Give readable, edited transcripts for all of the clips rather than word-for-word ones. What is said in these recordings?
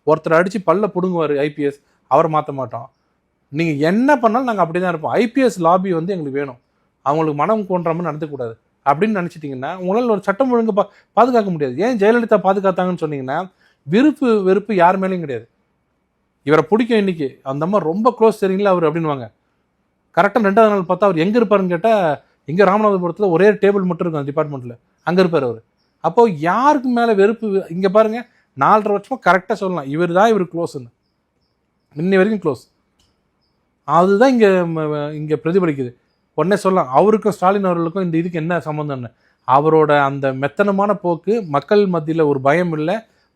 ஒருத்தர் அடித்து பல்ல பிடுங்குவார் ஐபிஎஸ், அவரை மாற்ற மாட்டோம். நீங்கள் என்ன பண்ணாலும் நாங்கள் அப்படி தான் இருப்போம். ஐபிஎஸ் லாபி வந்து எங்களுக்கு வேணும், அவங்களுக்கு மனம் கோன்ற மாதிரி நடத்தக்கூடாது அப்படின்னு நினச்சிட்டிங்கன்னா உங்களால் ஒரு சட்டம் ஒழுங்கு பாதுகாக்க முடியாது. ஏன் ஜெயலலிதா பாதுகாத்தாங்கன்னு சொன்னீங்கன்னா விருப்பு வெறுப்பு யார் மேலேயும் கிடையாது. இவரை பிடிக்கும் இன்னைக்கு, அந்த அம்மா ரொம்ப க்ளோஸ் தெரியுங்களா அவர் அப்படின்வாங்க. கரெக்டாக 2வது நாள் பார்த்தா அவர் எங்கே இருப்பாருன்னு கேட்டால் இங்கே ராமநாதபுரத்தில் ஒரே டேபிள் மட்டும் இருக்கும் டிபார்ட்மெண்ட்டில், அங்கே இருப்பார் அவர். அப்போது யாருக்கு மேலே வெறுப்பு? இங்கே பாருங்கள், 4.5 வருஷமாக கரெக்டாக சொல்லலாம் இவர் தான் இவர் க்ளோஸ்ன்னு, இன்னி வரைக்கும் க்ளோஸ். அதுதான் இங்கே பிரதிபலிக்குது. உடனே சொல்லலாம் அவருக்கும் ஸ்டாலின் அவர்களுக்கும் இந்த இதுக்கு என்ன சம்மந்தம்னு. அவரோட அந்த மெத்தனமான போக்கு, மக்கள் மத்தியில் ஒரு பயம் இல்லை,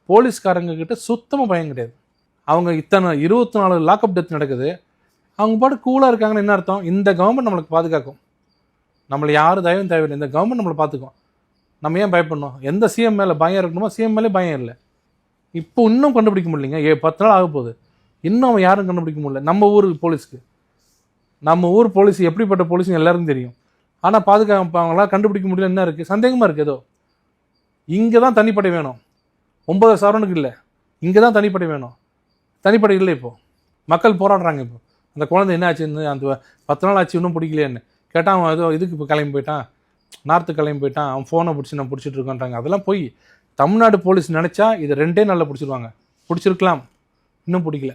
போலீஸ்காரங்க கிட்ட சுத்தமாக பயம் கிடையாது. அவங்க இத்தனை 24 லாக்அப் டெத் நடக்குது, அவங்க பாட்டு கூலாக இருக்காங்கன்னு என்ன அர்த்தம்? இந்த கவர்மெண்ட் நம்மளுக்கு பாதுகாக்கும், நம்மளை யாரும் தயவும் தேவையில்லை, இந்த கவர்மெண்ட் நம்மளை பார்த்துக்கும், நம்ம ஏன் பயப்படணும்? எந்த சிஎம் மேலே பயம் இருக்கணுமோ சிஎம் மேலே பயம் இல்லை. இப்போ இன்னும் கண்டுபிடிக்க முடியலைங்க, 10 நாள் ஆக போகுது, இன்னும் அவன் யாரும் கண்டுபிடிக்க முடியல. நம்ம ஊர் போலீஸ்க்கு, நம்ம ஊர் போலீஸ் எப்படிப்பட்ட போலீஸ்னு எல்லாருக்கும் தெரியும். ஆனால் பாதுகாப்பாங்களா கண்டுபிடிக்க முடியல. என்ன இருக்குது? சந்தேகமாக இருக்குது. ஏதோ இங்கே தான் தனிப்படை வேணும், 9 சரவணுக்கு இல்லை, இங்கே தான் தனிப்படை வேணும். தனிப்படை இல்லை. இப்போது மக்கள் போராடுறாங்க. இப்போ அந்த குழந்தை என்ன ஆச்சுன்னு, அந்த 10 நாள் ஆச்சு இன்னும் பிடிக்கலையேன்னு கேட்டால் அவன் ஏதோ இதுக்கு இப்போ கிளம்பி போயிட்டான், நார்த்து கிளம்பி போயிட்டான், அவன் ஃபோனை பிடிச்சி நான் பிடிச்சிட்டு இருக்கேன்றாங்க. அதெல்லாம் போய் தமிழ்நாடு போலீஸ் நினச்சா இதை 2 நாளில் பிடிச்சிருவாங்க. பிடிச்சிருக்கலாம், இன்னும் பிடிக்கல.